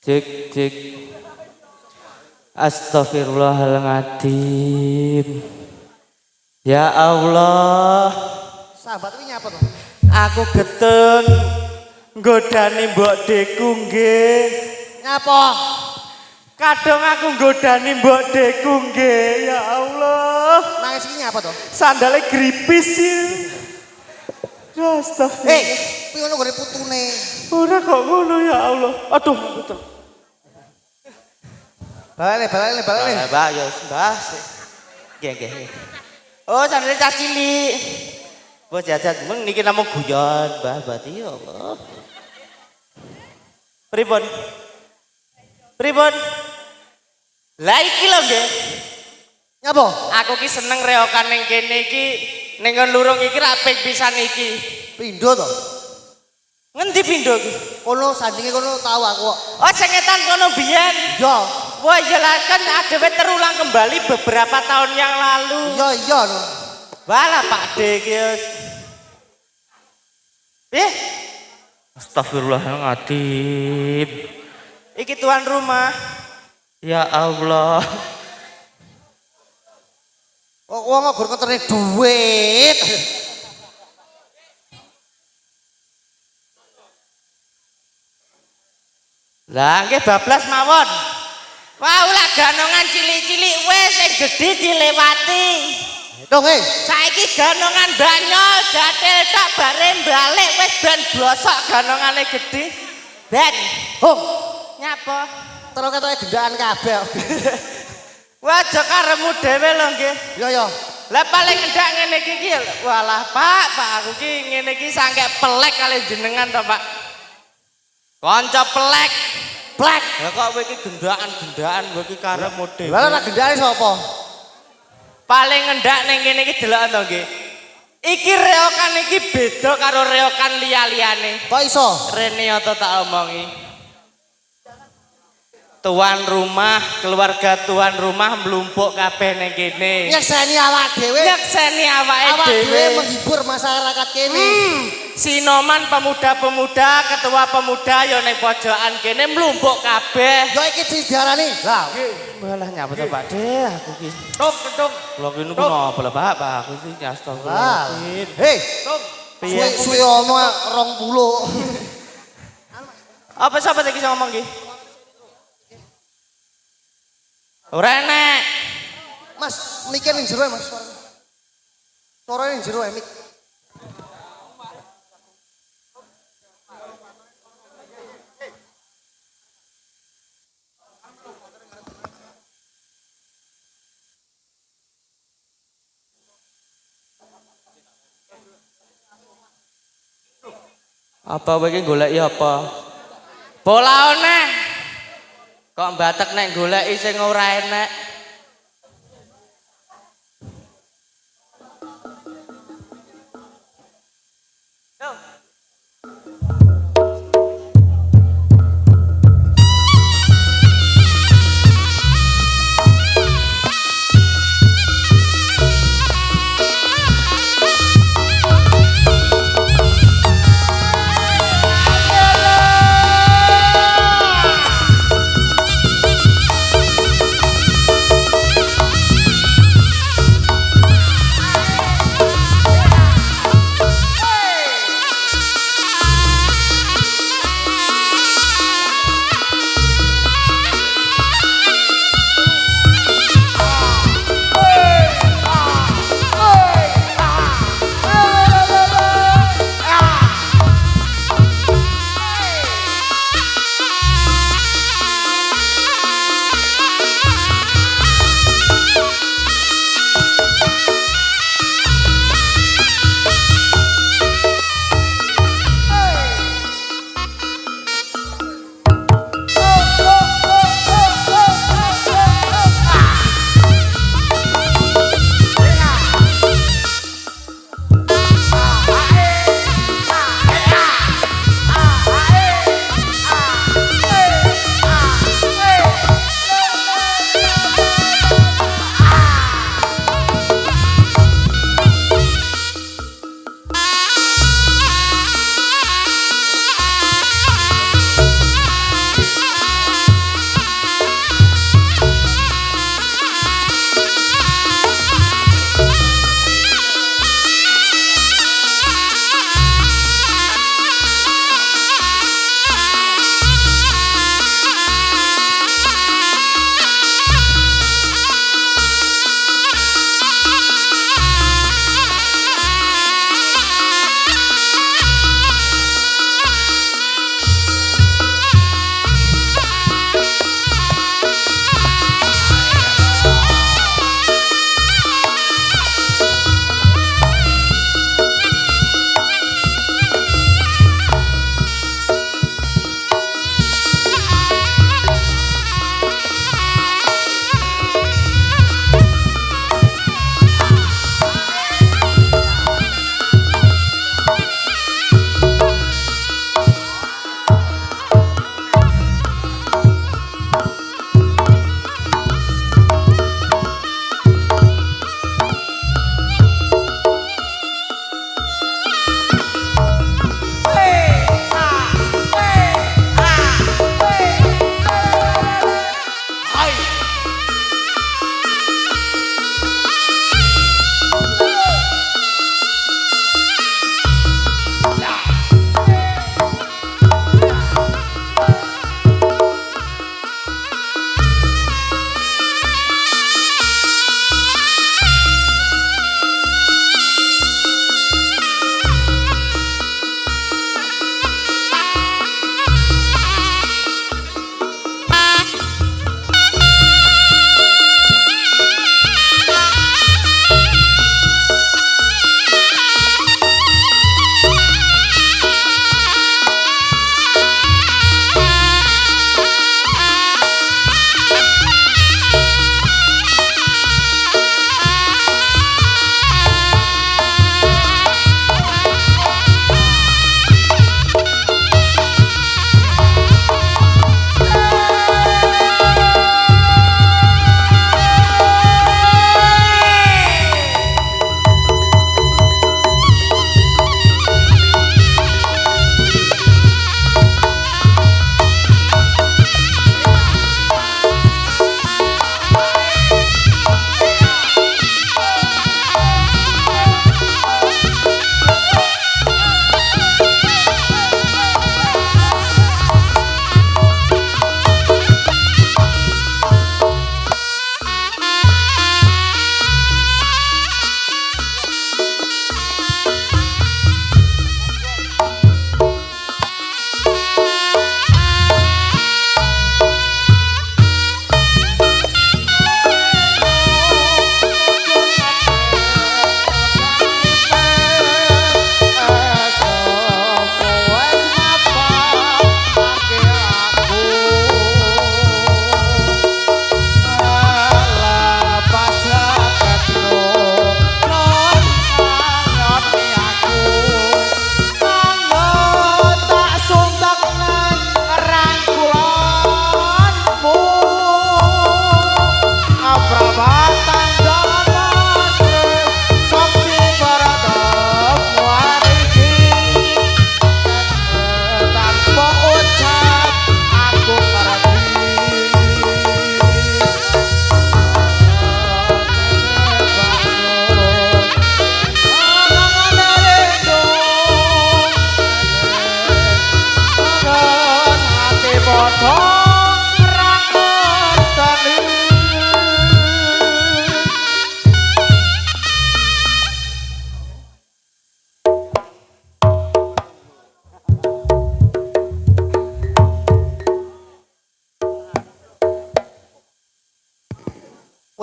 Cek cek. Astagfirullahaladzim. Ya Allah. Sahabat ini apa tuh? Aku getun nggodani mbok deku nggih. Ngapa? Kadang aku nggodani mbok deku nggih. Ya Allah. Nangis ini apa tuh? Sandalnya gripis sih. Astagfirullah. Piye ngono gore putune? Ora kok ngono ya Allah. Aduh, betul. Balik. Mbak, ya Mbah. Nggih. Oh, sandalnya cah cilik. Bos jajan, mung niki namung guyon, Mbah, berarti ya Allah. Pripun? Lah iki lho nggih. Ngapa? Aku ki seneng reokan ning kene iki, ning kon lurung iki ra ping pisan iki. Pindho to? Ngendi pindho ki? Kono sandinge kono tahu aku kok. Oh, sengetan kono biyen. Iya. Wah, iya lah kan adewe terulang kembali beberapa tahun yang lalu. Iya no. Walah Pak D ki. Astagfirullahaladzim. Iki tuan rumah. Ya Allah. Kok wong nggur keterne duit. Lah nggih bablas mawon. Wah, ulah ganongan cilik-cilik wis sing gedhe dilewati. Dong Saiki ganongan banyol jatil tak bare balik wis ben blosok ganongane gedhe. Ben. Hong. Nyapa? Terus ketoke gendaan kabeh. Wah, aja karemu dhewe lho nggih. Iya. Lah paling ngendak ngene iki ki walah Pak, aku ki ngene iki sangke pelek kali jenengan to, Pak. Kanca pelek. Plek. Lah kok kowe iki gendaan kowe iki karemu dhewe. Lah nek gendane sapa? Paling ngendak ning kene iki delok to nggih. Iki reokan iki beda karo reokan liya-liyane. Kok iso? Rene to tak omongi. Tuan rumah, keluarga tuan rumah mlumpuk kabeh ning kene. Nyekseni awak dhewe. Nyekseni awake Awak dhewe dhewe menghibur masyarakat kene. Sinoman pemuda-pemuda, ketua pemuda ya ning pojokan kene mlumpuk kabeh. Yo iki diarani. Lah, Malah nyapa to Pak De, aku ki. tuk. Kula ki niku napa lho Pak, aku ki astagfirullahaladzim. Hei, Piye? suwe ono 20. Apa sapa iki sing ngomong ki? Ora enek. Mas, mikir ning jero Mas. Suarane ning jero mik. Apa kowe iki goleki apa? Bola oneh. Kok mbatek nek goleki sing ora enek.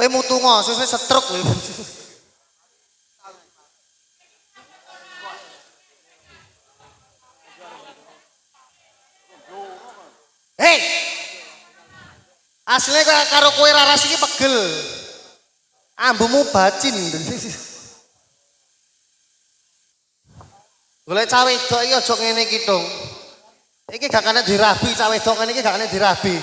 Kowe mutungo, sesuk setruk kowe. Hei. Asline karo kowe raras iki pegel. Ambumu bacin. Golek cawe wedok iki aja ngene iki, Dong. Iki gak kena dirabi, cawe wedok ngene iki gak kena dirabi.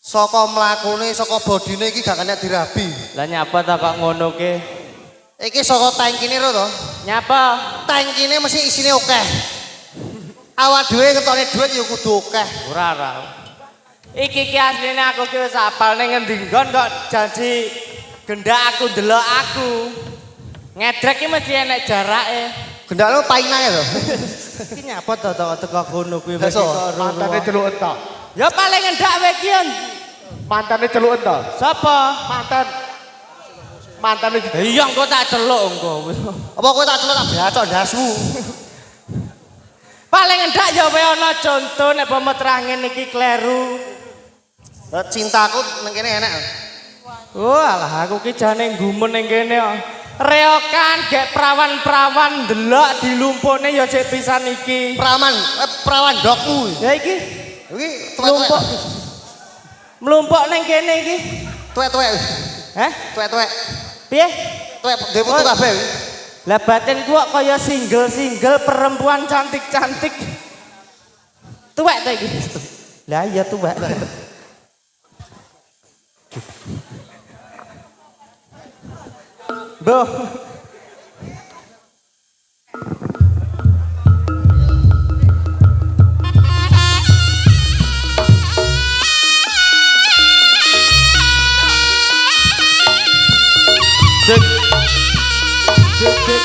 Saka mlakune, saka bodine iki gak kena dirabi. Lah nyapa ta kok ngono ki? Iki saka tangkine ro to. Nyapa? Tangkine mesti isine akeh. Awak dhewe ketone dhuwit ya kudu akeh. Ora. Iki ki asline aku ki wis apal ning ngendi nggon kok janji gendak aku ndelok aku. Ngedrek ki mesti enek jarake. Gendak lu painae to. Iki nyapa to teko kono kuwi Lah, so, Mantane celuk ento. Ya paling ngendak wae ki. Mantane celuk ento. Sapa? Mantane Iya engko tak celuk engko. Apa kowe tak celuk tak bacok ndasmu. Paling ngendak ya wae ana conto nek pemeterangin iki kleru. Cintaku nang kene enak. Walah aku ki jane gumun ning kene kok. Reokan gek prawan-prawan ndelok dilumpukne ya sik pisan iki. Perawan dokmu. Ya iki Iki mlumpuk. Mlumpuk ning kene iki. tuwek-tuwek. Hah? Tuwek-tuwek. Piye? Tuwek dhewe putu kabeh. Lah batinku kok kaya single-single perempuan cantik-cantik. Tuwek ta iki? Lah iya tuwek. Boh. Cek. Cek.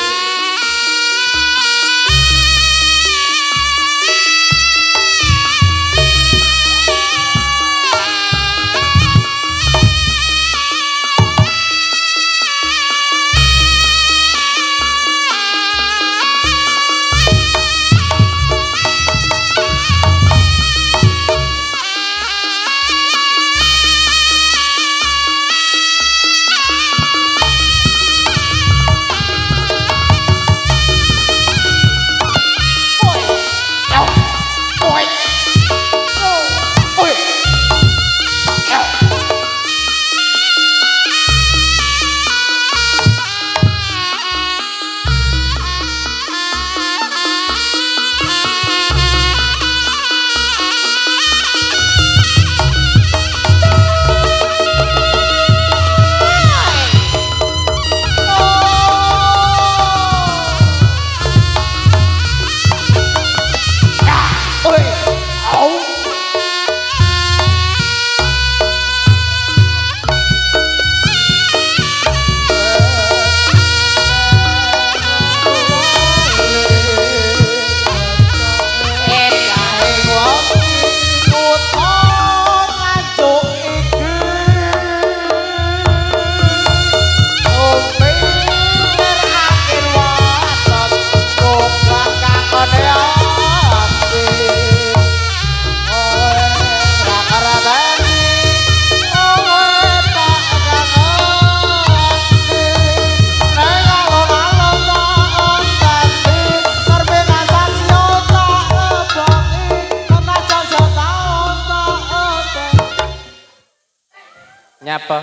Nyapa?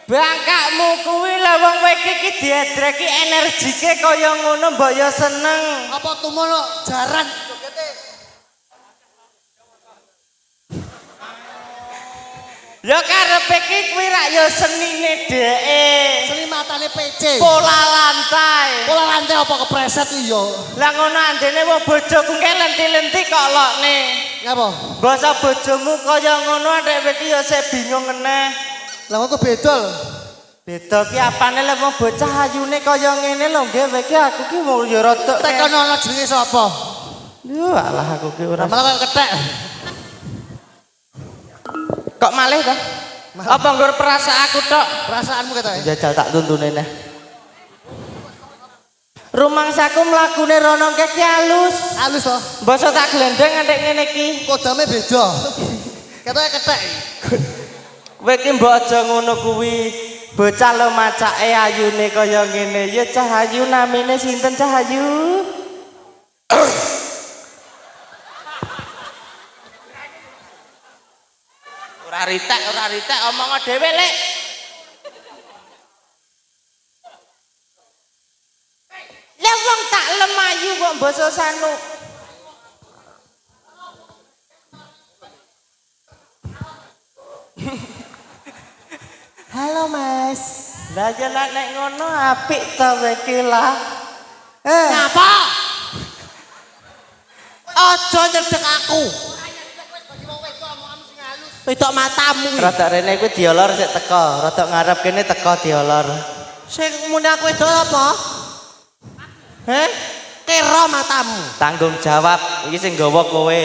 Bangkakmu kuwi lha wong kowe iki diedreki energike kaya ngono mbok ya seneng. Apa tumono jaran Ya karepe iki kuwi rak ya senine dheke. seni matane PC. Pola lantai. Pola lantai apa kepreset iki yo. Lah ngono andene wong bojoku ke lenti-lenti kok lokne. Ngapa? Basa bojomu kaya ngono arek iki ya sik bingung meneh. Lah kok beda lho. Beda ki apane lek wong bocah ayune kaya ngene lho nggih iki aku ki mau ya rada. Tekan ana jenenge sapa? Yo alah aku ki ora. Malah kok kethek. Kok malih to? Apa nggur perasa aku tok? Perasaanmu ketoke. Jajal tak tuntune neh. Rumangsaku mlakune rono ki halus. Halus to. Basa tak glendeng ngantek ngene iki. Kodame beda. Ketoke kethek. Kowe ki mbok aja ngono kuwi. Bocah lo macake ayune kaya ngene. Ya Cahayu namine sinten Cahayu? Ora ritek omong dhewe lek. Lah wong tak lemayu kok basa sanu. Halo Mas. Lah ya nek ngono apik ta iki lah. Ngapa? Aja nyedek aku. Wedok matamu. Rada rene kuwi diolor sik teko, rada ngarep kene teko diolor. Sing muni aku wedok apa? Kira matamu. Tanggung jawab iki sing nggawa kowe.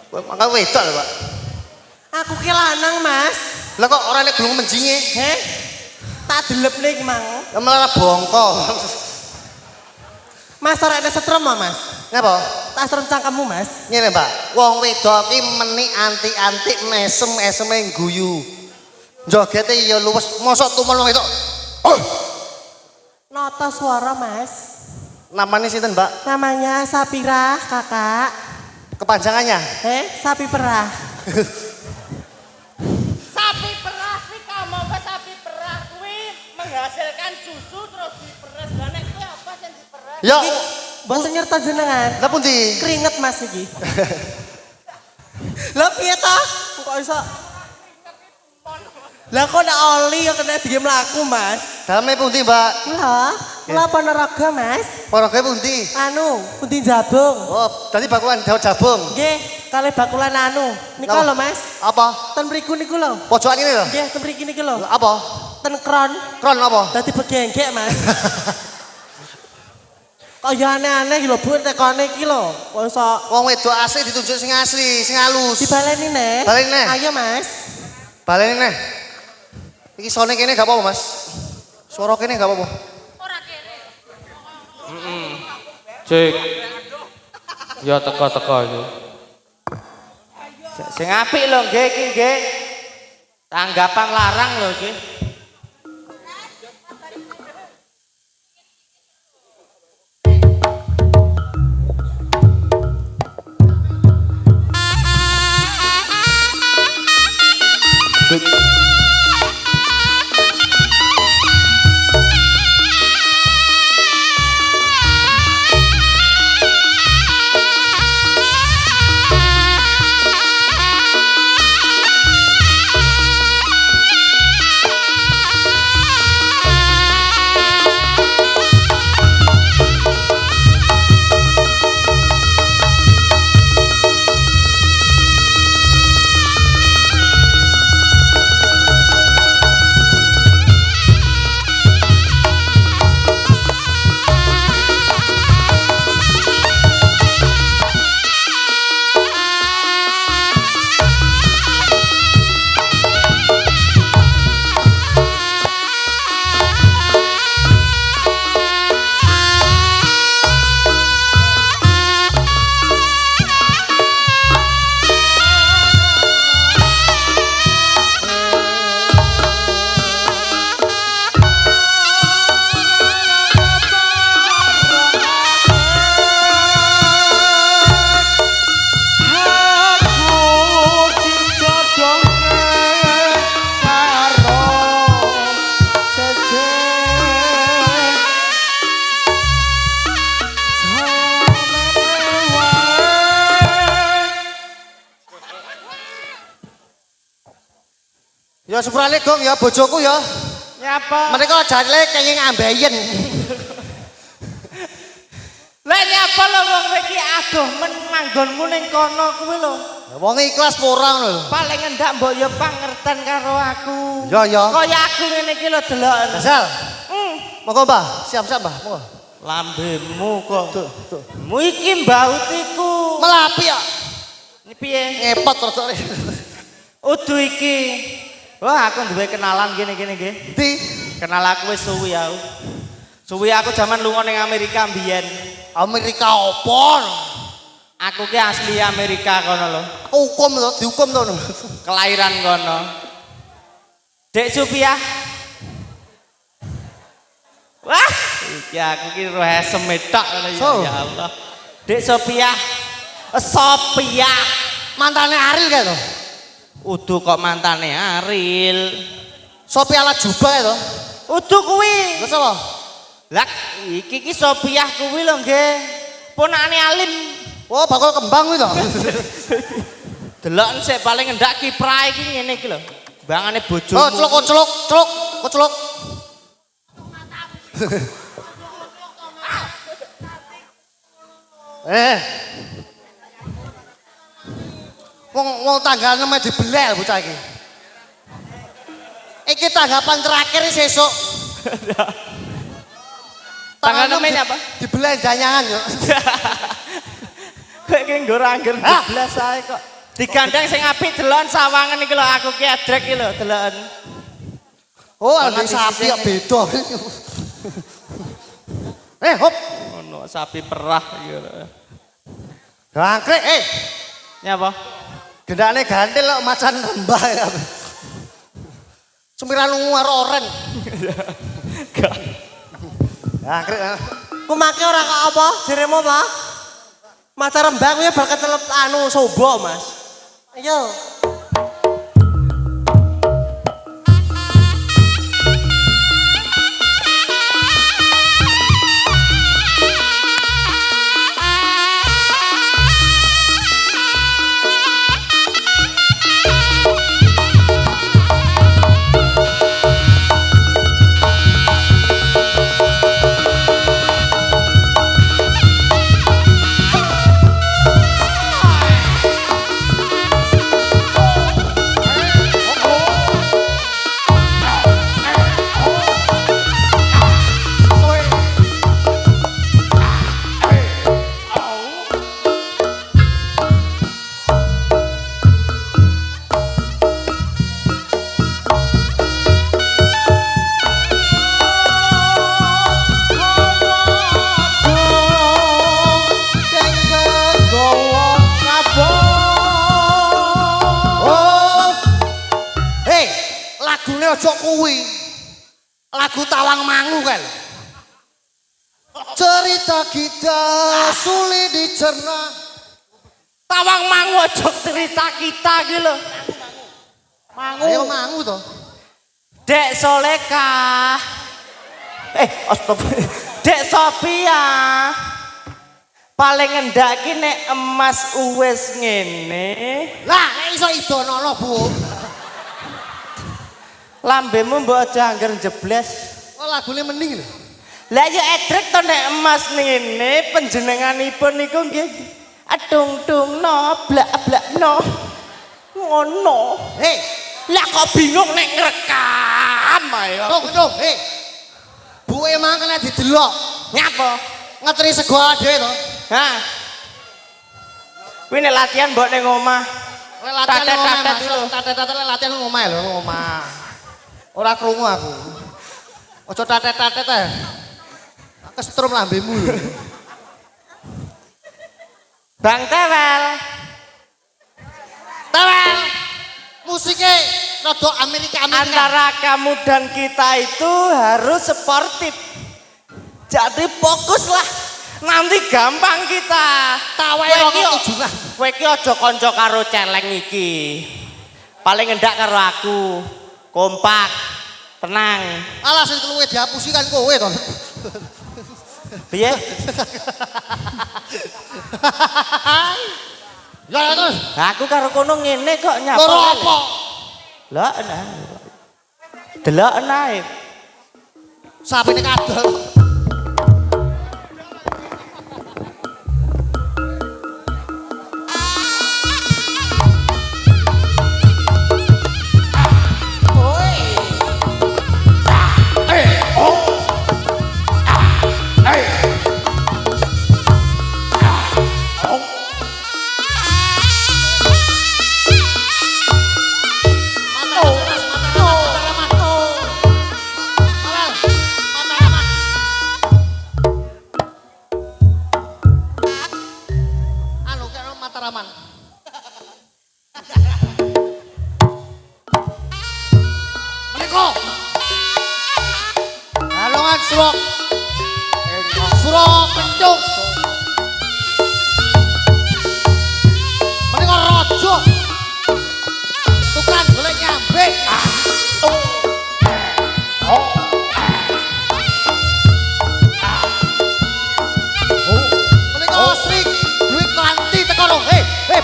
Mangka wedok lho, Pak. Aku ki lanang, Mas. Lah kok ora nek glung menjinge? Tak delepne iki, Mang. Ya malah bongko. Mas ora ada setrem Mas. Ngapa? Tak setrem cangkemmu, Mas. Ngene, Mbak. Wong wedok ki meni antik-antik mesem-eseme guyu. Jogete ya luwes, mosok tumel wong wedok. Nota suara, Mas. Namanya sinten, Mbak? Namanya Sapira, Kakak. Kepanjangannya? Sapi perah. Sapi perah kuwi kamu sapi perah kuwi menghasilkan susu terus diperes. Lah nek kuwi apa sing diperes? Ya, Mboten nyerta jenengan. lah pundi? Keringet Mas iki. Lah piye ta? Kok iso? Lah kok nek oli ya kena dige mlaku, Mas. Dame pundi, Mbak? Kula Ponorogo, Mas. Poroge pundi? Anu, pundi jabung. Oh, tadi bakulan daun jabung. Nggih, kalih bakulan anu. Nika lho, Mas. Apa? Ten mriku niku lho. Pojokan ini lho? Nggih, ten mriki niku lho. Apa? Ten kron. Kron apa? Dadi begenggek, Mas. Kok ya aneh-aneh lho, Bu, tekone iki lho. Kok iso Wong wedok asli ditunjuk sing asli, sing halus. dibaleni neh. Baleni neh. Ayo, Mas. Baleni neh. Iki sone kene gak apa-apa, Mas. Suara kene gak apa-apa. Cek. Ya teko-teko iki. Sing apik lho nggih iki nggih. Tanggapan larang lho iki. Ya sepurane Gong ya bojoku ya. Nyapa? Mereka jale kenging ambeien. Lah nyapa lho wong iki aduh men manggonmu ning kono kuwi lho. Wong ikhlas apa ora ngono lho. Paling endak mbok ya pangerten karo aku. Ya ya. Kaya aku ngene iki lho delok. Asal. Monggo Mbah, siap-siap Mbah, monggo. Lambemu kok. Tuh. Mu iki mbautiku. Melapi ya. Ini piye? Ngepot rodok. Udu iki. Wah, aku duwe kenalan gini-gini nggih. Di Kenal aku wis suwi aku. Suwi aku zaman lunga ning Amerika mbiyen. Amerika opo? Aku ki asli Amerika kono lho. Hukum to, dihukum to. Kelahiran kono. Dek Supiah. Wah, iki aku ki roh semetok ngono ya, So. ya Allah. Dek Sopiah. Sopiah. Mantane Aril kae to. Udu kok mantane Aril. Sopi ala jubah kae to. Udu kuwi. Lha sapa? Lah iki ki Sopiah kuwi lho nggih. Ponakane Alim. Oh, bakal kembang kuwi to. Delok sik paling ngendak kiprah iki ngene iki lho. Bangane bojomu. Oh, celuk. Wong tanggal 6 dibelek bocah iki. Iki tanggapan terakhir sesuk. Tanggal 6 6 apa? Dibelek janyangan yo. Kayak ki nggo angger 12 ae kok. Digandeng sing apik delon sawangan iki lho aku ki edrek iki lho deloken. Oh, ada sapi kok beda. Hop. Ono sapi perah iki lho. Gangkrek, Nyapa? gendane gantil kok macan rembah ya. Semiran karo oren. Gangkrek. Ku make ora kok apa? Jeremu apa? Maca rembang kuwi bakal telep anu sobo, Mas. Ayo. Ojo kuwi. Lagu Tawang Mangu kan. Cerita kita sulit dicerna. Tawang Mangu aja cerita kita iki lho. Mangu. Ayo Mangu to. Dek Soleka. Astagfirullah. Dek Sophia. Paling ngendak ki nek emas uwes ngene. Lah, nek iso idonono, Bu. Lambemu mbok aja angger jebles. Oh, lagune mending lho. Lah ya edrek to nek emas ngene panjenenganipun niku nggih adung-dungno blak-blakno. Ngono. Lah kok bingung nek ngrekam ayo. Tung. Bu emang kena didelok. Nyapa? Ngeteri sego dhewe to. Hah. Kuwi nek latihan mbok ning omah. Tatet latihan nang omah lho, nang omah. Ora krungu aku. Aja tatet-tatet ae. Kesetrum lambemu lho. Bang Tewel. Tewel. Musiknya rada Amerika. Antara kamu dan kita itu harus sportif. Jadi fokuslah. Nanti gampang kita. Kowe iki aja kanca karo celeng iki. Paling ngendak karo aku. Kompak. Tenang. Alah sing keluwe dihapusi kan kowe to. Piye? Ya terus. Aku karo kono ngene kok nyapa. Loro apa? Lah nah. Delok nae. Sapine kadal. Menika. Kalongan Suro. Suro Kendung. Menika raja. Tukang golek nyambe. Menika Sri Dwi Kanti teko lho.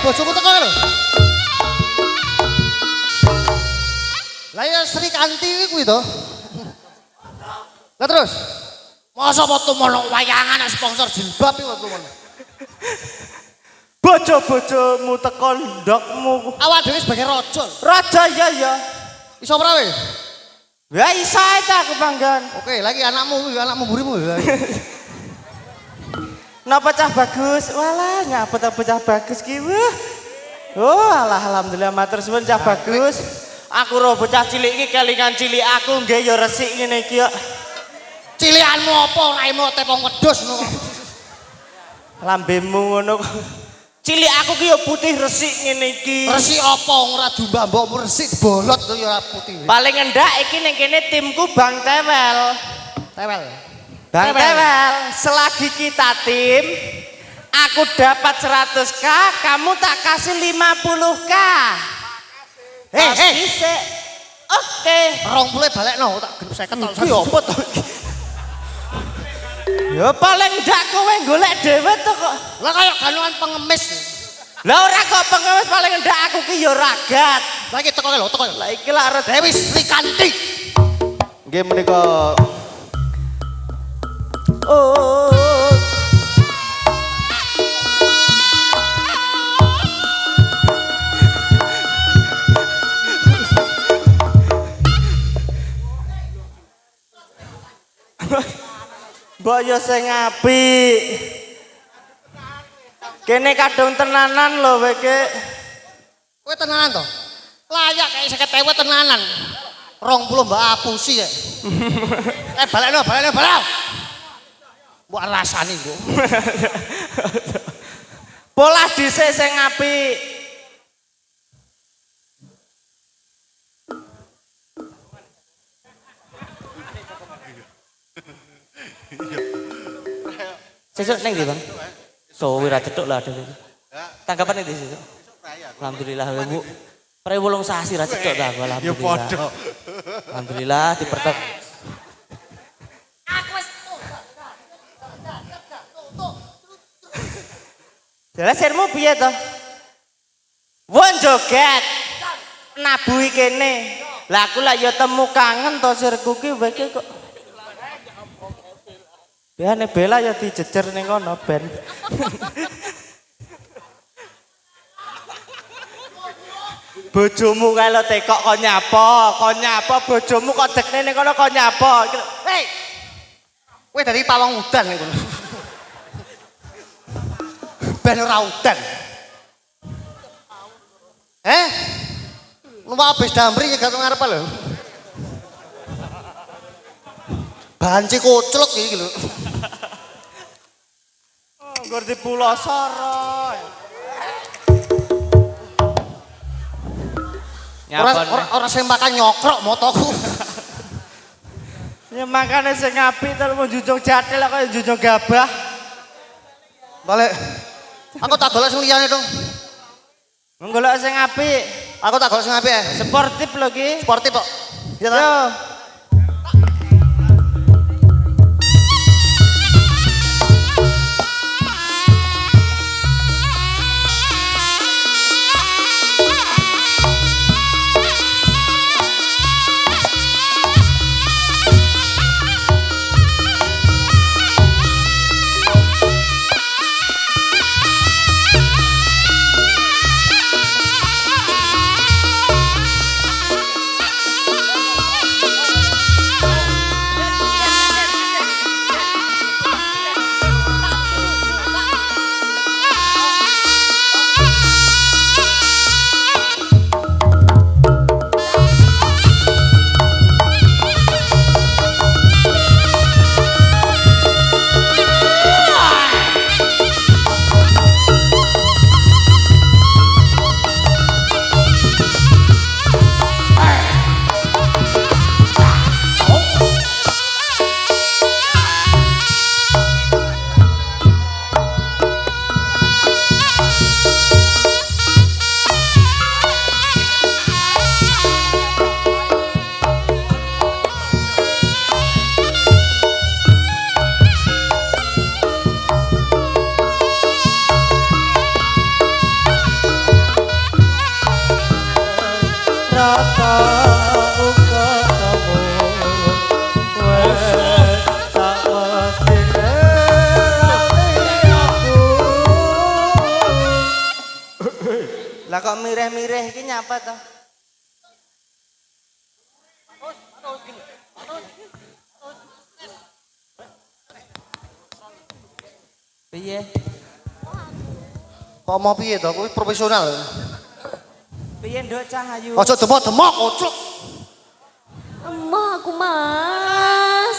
Bojomu teko lho. Lah ya Sri Kanti kuwi to. Lah terus. Masa waktu mono wayangan sponsor jilbab iki waktu mono. Bojo-bojomu teko ndokmu. Awak dhewe sebagai raja. Raja ya. Iso ora we? Ya isa ta aku panggan. Oke, lagi anakmu burimu. Napa cah bagus? Walah nyapa ta bocah bagus ki. Oh, alah alhamdulillah matur suwun cah bagus. Aku ro bocah cilik iki kelingan cilik aku nggih ya resik ngene iki kok. Cilikanmu apa raimu tepong wedhus ngono. Lambemu ngono kok. Cilik aku ki ya putih resik ngene iki. Resik apa ora dumba-mbokmu resik bolot to ya ora putih. Paling endak iki ning kene timku Bang Tewel. Tewel. Bang Tewel, selagi kita tim, aku dapat 100k, kamu tak kasih 50k. Sik. Oke. 20 balekno tak grep 50 tok. Kuwi opo to? Ya paling ndak kowe golek dhewe to kok. Lah kaya ganuan pengemis. Lah ora kok pengemis paling ndak aku ki ya ragat. Lah iki teko lho, teko. Lah iki lak arep Dewi Sri Kanti. nggih menika. Oh. Mbok yo sing apik. Kene kadung tenanan lho kowe iki. Kowe tenanan to? Layak kayak 50.000 tenanan. 20 mbak apusi ya. Balekno. Mbok rasani kok. Pola dhisik sing apik. Sesuk ning ndi, Bang? So wira cethuk lah dhewe. Tanggapan ndi sesuk? Alhamdulillah Bu. Pre 8 sasi ra cethuk ta alhamdulillah. Ya padha. Alhamdulillah dipertek. Aku wis Jelas sirmu piye to? Won joget. Nabuhi kene. Lah aku lak ya temu kangen to sirku ki wae kok. Biane Bella ya dijejer ning kono ben. Bojomu kae lo tekok kok nyapa bojomu kok dekne ning kono kok nyapa. Hei. Kowe dari pawang udan iku. Ben ora udan. Numpak bis damri ya gak ngarep lho. Banci koclok iki lho. Oh, nggur di Pulau Soro. Ora sing makan nyokrok motoku. Ya makane sing apik terus mau jujung jatil kok jujung gabah. Balik. Aku tak golek sing liyane dong. Menggolek sing apik. Aku tak golek sing apik. Sportif lho ki. Sportif kok. Iya ta? Yo. rata ketemu wes sak mestine aku. Lah kok mireh-mireh iki nyapa to? Piye? Kok mau piye to? Kuwi profesional. Piye Nduk Cahayu? Ojo demok-demok, ojo. Emah aku mas.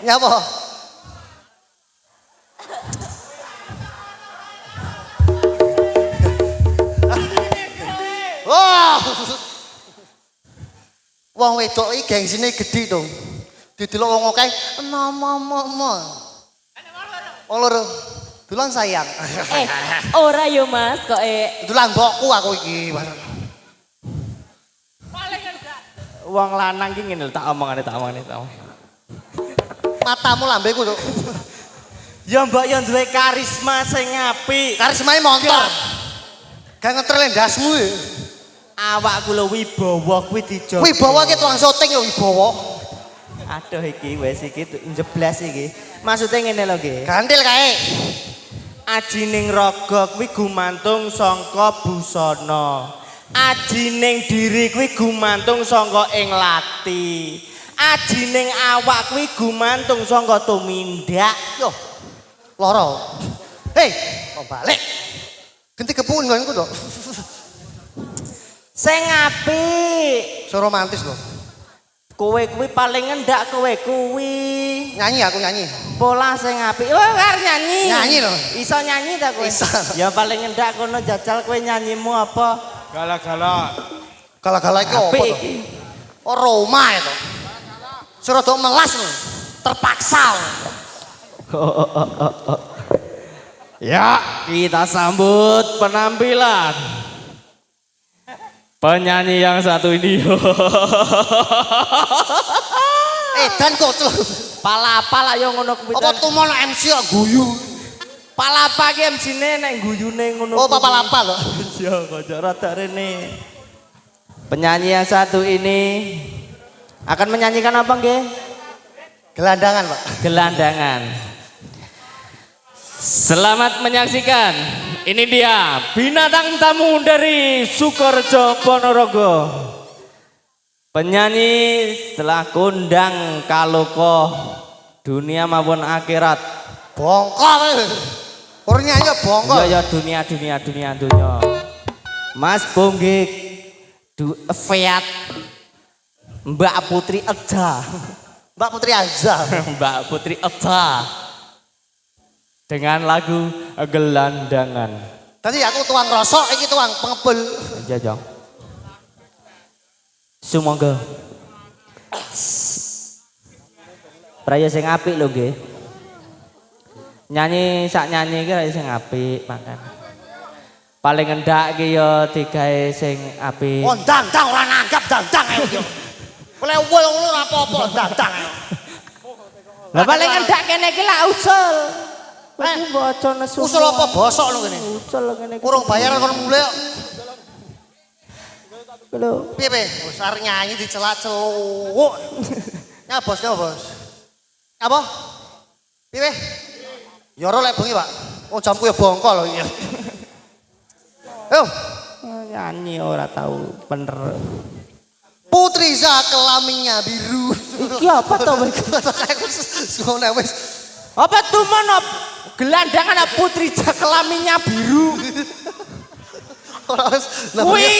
Nyapa? Wah. Wong wedok iki gengsine gedhi to. Didelok wong akeh, "Mama." Wong loro. Dulang sayang. Ora yo mas kok Dulang mbokku aku iki. Wong lanang ki ngene lho tak omongane. Matamu lambeku, Cuk. Ya mbok ya duwe karisma sing apik. Karismane montor. Gak ngetrel ndasmu ya. Awakku lho wibawa kuwi dijogo. Wibawa ki tukang syuting ya wibawa. Aduh iki wis iki njeblas iki. Maksude ngene lho nggih. Gantil kae. Ajining raga kuwi gumantung sangka busana. Ajining diri kuwi gumantung sangka ing lati. Ajining awak kuwi gumantung sangka tumindak. Yo. Loro. Hei, kok balik? Ganti kepun nggonku to. Sing apik. So romantis lho. Kowe kuwi paling ngendak kowe kuwi. Nyanyi aku nyanyi. Pola sing apik. Oh, arep nyanyi. Nyanyi lho. Iso nyanyi ta kowe? Iso. Ya paling ngendak kono jajal kowe nyanyimu apa? Gala-gala. Gala-gala iki opo Apik to? iki. Oh Roma itu. Surado melas lho. Terpaksa. Ya, kita sambut penampilan penyanyi yang satu ini. Dan kocok. Palapa lah yang ngono kuwi. Apa tumono MC kok guyu? Palapa ki MC-ne nek guyune ngono. Oh papa-lapa lho. Ya, kok rada rene. Penyanyi yang satu ini akan menyanyikan apa nggih? Gelandangan, Pak. Gelandangan. Selamat menyaksikan. Ini dia binatang tamu dari Sukorejo Ponorogo. Penyanyi telah kondang kaloka dunia maupun akhirat. Bongkol. Ora nyanyi bongkol. Ya dunia. Mas Bonggik Fiat Mbak Putri Eja. Mbak Putri Azza. Mbak Putri Eja. Dengan lagu Gelandangan. Tadi aku tuang rosok, iki tuang pengepul. Jajang. Sumangga. Praya sing apik lho nggih. Nyanyi sak nyanyi iki raya sing apik makan. Paling endak ki ya digawe sing apik. Oh, ndang ora nanggap ndang ayo. Oleh wol ngono ora apa-apa ndang. Lah paling endak kene iki lak usul. Iki baca nesu. Usul apa bosok lho kene? Usul kene. Kurang bayar kon mulai kok. Lho. Piye piye? Wis arep nyanyi dicelak-celuk. Ya bos, ya bos. Apa? Piye piye? Ya ora lek bengi, Pak. Oh jamku ya bongkol lho iya. Ayo, Nyanyi ora tahu bener. Putri Za kelaminnya biru. Iki apa to Ngono wis. Apa tuh mana gelandangan Putri Za kelaminnya biru. Ora wis. Kuwi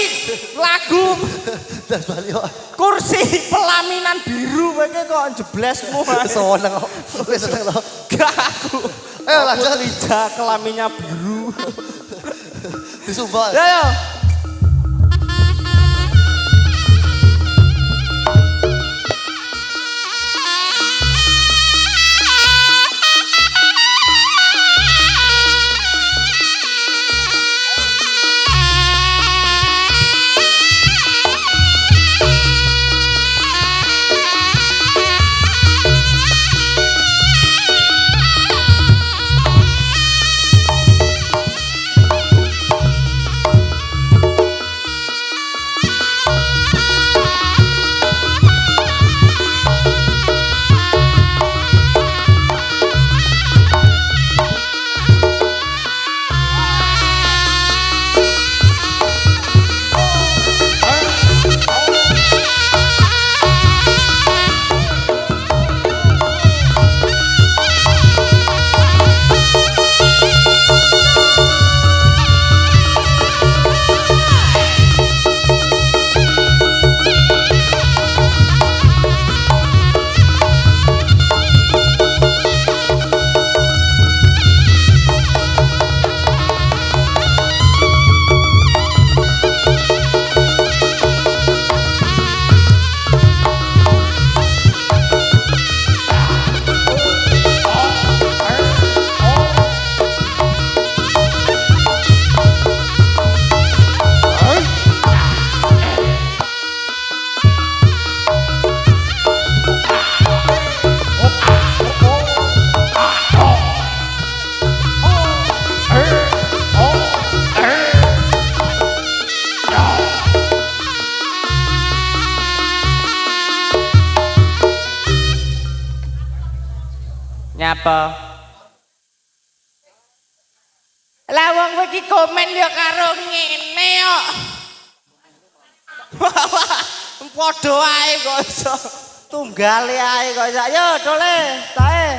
lagu Das bali kok. kursi pelaminan biru kowe kok jeblesmu. Seneng kok. Wis seneng to. Gak aku. Ayo lanjut. Putri Za kelaminnya biru. Disumbal. Ayo. Napa? Lah wong kowe iki komen ya karo ngene kok. Padha ae kok iso. Tunggale ae kok iso. Yo dole, tae.